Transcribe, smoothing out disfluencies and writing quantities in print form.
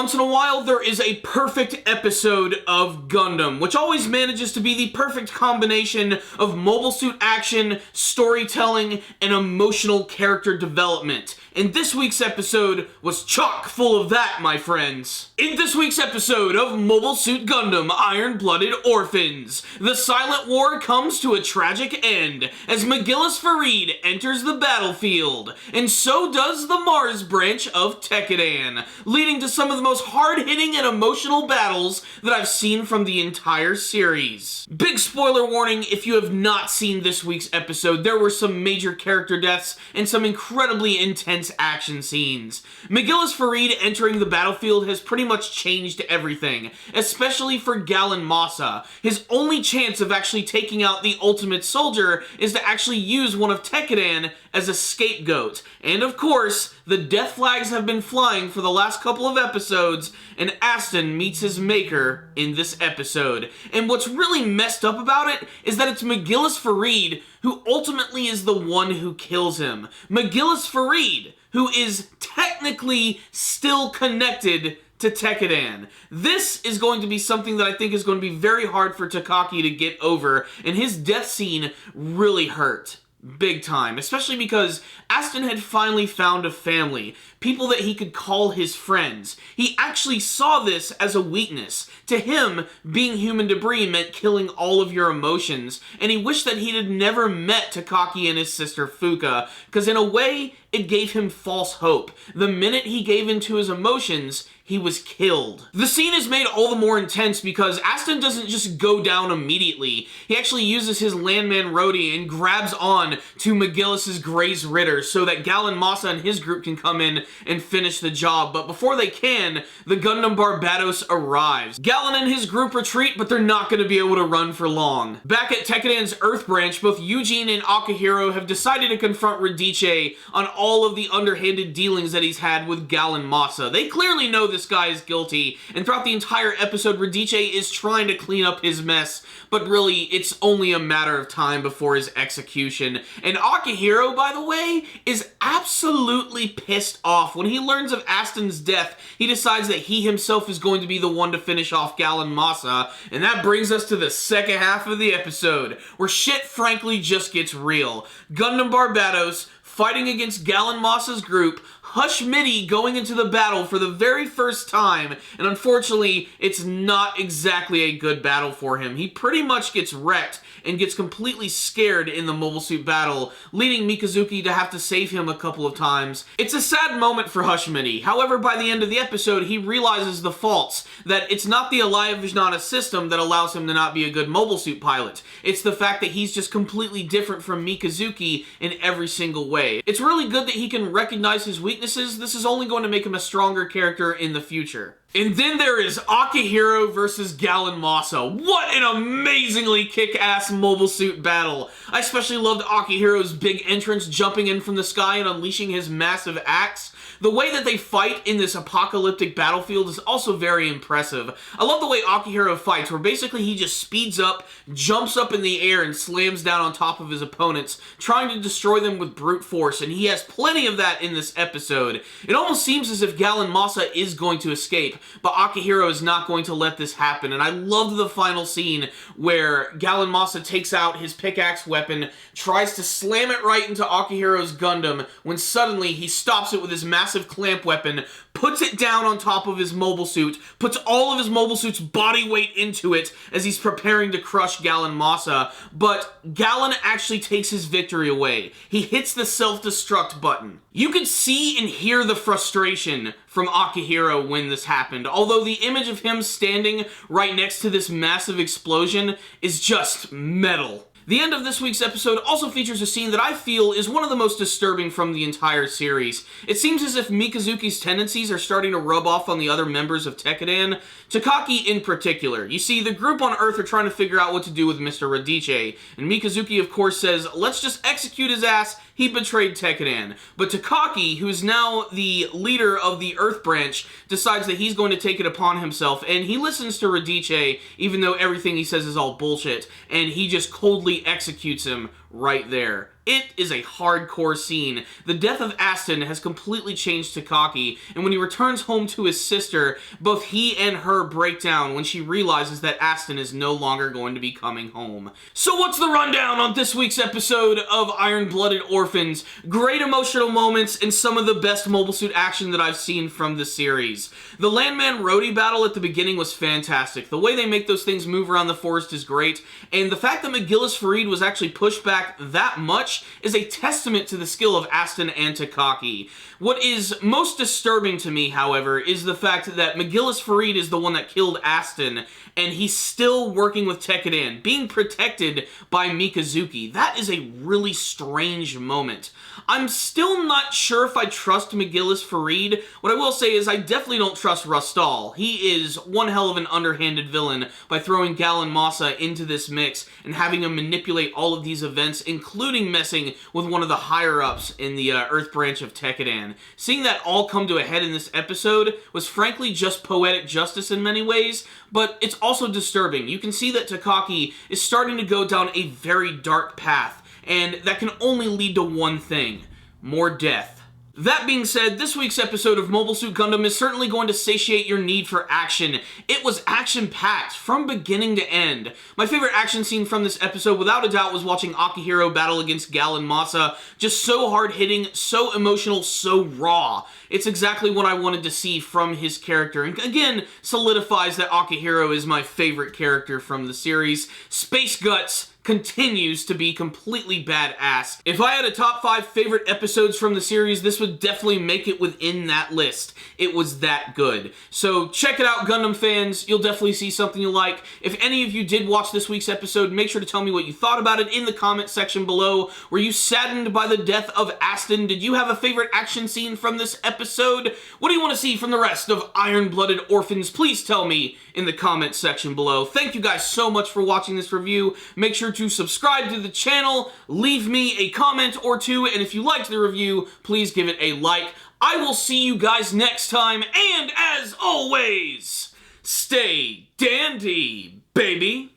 once in a while, there is a perfect episode of Gundam, which always manages to be the perfect combination of mobile suit action, storytelling, and emotional character development. And this week's episode was chock full of that, my friends. In this week's episode of Mobile Suit Gundam Iron-Blooded Orphans, the Silent War comes to a tragic end as McGillis Farid enters the battlefield, and so does the Mars branch of Tekkadan, leading to some of the most hard-hitting and emotional battles that I've seen from the entire series. Big spoiler warning, if you have not seen this week's episode, there were some major character deaths and some incredibly intense action scenes. McGillis Farid entering the battlefield has pretty much changed everything, especially for Galen Massa. His only chance of actually taking out the ultimate soldier is to actually use one of Tekkadan as a scapegoat. And of course, the death flags have been flying for the last couple of episodes, and Aston meets his maker in this episode. And what's really messed up about it is that it's McGillis Farid who ultimately is the one who kills him. McGillis Farid, who is technically still connected to Tekkadan. This is going to be something that I think is going to be very hard for Takaki to get over, and his death scene really hurt. Big time, especially because Aston had finally found a family, people that he could call his friends. He actually saw this as a weakness. To him, being human debris meant killing all of your emotions, and he wished that he had never met Takaki and his sister Fuka, because in a way, it gave him false hope. The minute he gave into his emotions, he was killed. The scene is made all the more intense because Aston doesn't just go down immediately. He actually uses his landman Rhodey and grabs on to McGillis' Gray's Ritter so that Galen Massa and his group can come in and finish the job. But before they can, the Gundam Barbatos arrives. Galen and his group retreat, but they're not going to be able to run for long. Back at Tekkadan's Earth branch, both Eugene and Akihiro have decided to confront Radice on all of the underhanded dealings that he's had with Galen Massa. They clearly know this guy is guilty, and throughout the entire episode, Radice is trying to clean up his mess, but really, it's only a matter of time before his execution. And Akihiro, by the way, is absolutely pissed off. When he learns of Aston's death, he decides that he himself is going to be the one to finish off Galen Massa, and that brings us to the second half of the episode, where shit frankly just gets real. Gundam Barbatos fighting against Galen Massa's group, Hush Midi going into the battle for the very first time, and unfortunately, it's not exactly a good battle for him. He pretty much gets wrecked and gets completely scared in the mobile suit battle, leading Mikazuki to have to save him a couple of times. It's a sad moment for Hush Midi. However, by the end of the episode, he realizes the faults, that it's not the Alaya Vijnana system that allows him to not be a good mobile suit pilot. It's the fact that he's just completely different from Mikazuki in every single way. It's really good that he can recognize his weaknesses. This is only going to make him a stronger character in the future. And then there is Akihiro versus Galen Massa. What an amazingly kick-ass mobile suit battle. I especially loved Akihiro's big entrance, jumping in from the sky and unleashing his massive axe. The way that they fight in this apocalyptic battlefield is also very impressive. I love the way Akihiro fights, where basically he just speeds up, jumps up in the air, and slams down on top of his opponents, trying to destroy them with brute force, and he has plenty of that in this episode. It almost seems as if Galen Massa is going to escape, but Akihiro is not going to let this happen, and I loved the final scene where Galen Massa takes out his pickaxe weapon, tries to slam it right into Akihiro's Gundam, when suddenly he stops it with his massive clamp weapon, puts it down on top of his mobile suit, puts all of his mobile suit's body weight into it as he's preparing to crush Galen Massa, but Galen actually takes his victory away. He hits the self-destruct button. You could see and hear the frustration from Akihiro when this happened, although the image of him standing right next to this massive explosion is just metal. The end of this week's episode also features a scene that I feel is one of the most disturbing from the entire series. It seems as if Mikazuki's tendencies are starting to rub off on the other members of Tekkadan, Takaki in particular. You see, the group on Earth are trying to figure out what to do with Mr. Radice, and Mikazuki of course says, let's just execute his ass, he betrayed Tekkadan. But Takaki, who is now the leader of the Earth branch, decides that he's going to take it upon himself, and he listens to Radice, even though everything he says is all bullshit, and he just coldly executes him right there. It is a hardcore scene. The death of Aston has completely changed Takaki, and when he returns home to his sister, both he and her break down when she realizes that Aston is no longer going to be coming home. So what's the rundown on this week's episode of Iron-Blooded Orphans? Great emotional moments and some of the best mobile suit action that I've seen from the series. The Landman Rhodey battle at the beginning was fantastic. The way they make those things move around the forest is great, and the fact that McGillis Farid was actually pushed back that much is a testament to the skill of Aston and Takaki. What is most disturbing to me, however, is the fact that McGillis Farid is the one that killed Aston, and he's still working with Tekkadan, being protected by Mikazuki. That is a really strange moment. I'm still not sure if I trust McGillis Farid. What I will say is I definitely don't trust Rustal. He is one hell of an underhanded villain by throwing Galen Massa into this mix and having him manipulate all of these events, including messing with one of the higher-ups in the Earth branch of Tekkadan. Seeing that all come to a head in this episode was frankly just poetic justice in many ways, but it's also disturbing. You can see that Takaki is starting to go down a very dark path, and that can only lead to one thing: more death. That being said, this week's episode of Mobile Suit Gundam is certainly going to satiate your need for action. It was action-packed from beginning to end. My favorite action scene from this episode, without a doubt, was watching Akihiro battle against Galen Massa. Just so hard-hitting, so emotional, so raw. It's exactly what I wanted to see from his character, and again, solidifies that Akihiro is my favorite character from the series. Space Guts continues to be completely badass. If I had a top 5 favorite episodes from the series, this would definitely make it within that list. It was that good. So check it out, Gundam fans. You'll definitely see something you like. If any of you did watch this week's episode, make sure to tell me what you thought about it in the comment section below. Were you saddened by the death of Aston? Did you have a favorite action scene from this episode? What do you want to see from the rest of Iron-Blooded Orphans? Please tell me in the comment section below. Thank you guys so much for watching this review. Make sure to subscribe to the channel, leave me a comment or two, and if you liked the review, please give it a like. I will see you guys next time, and as always, stay dandy, baby!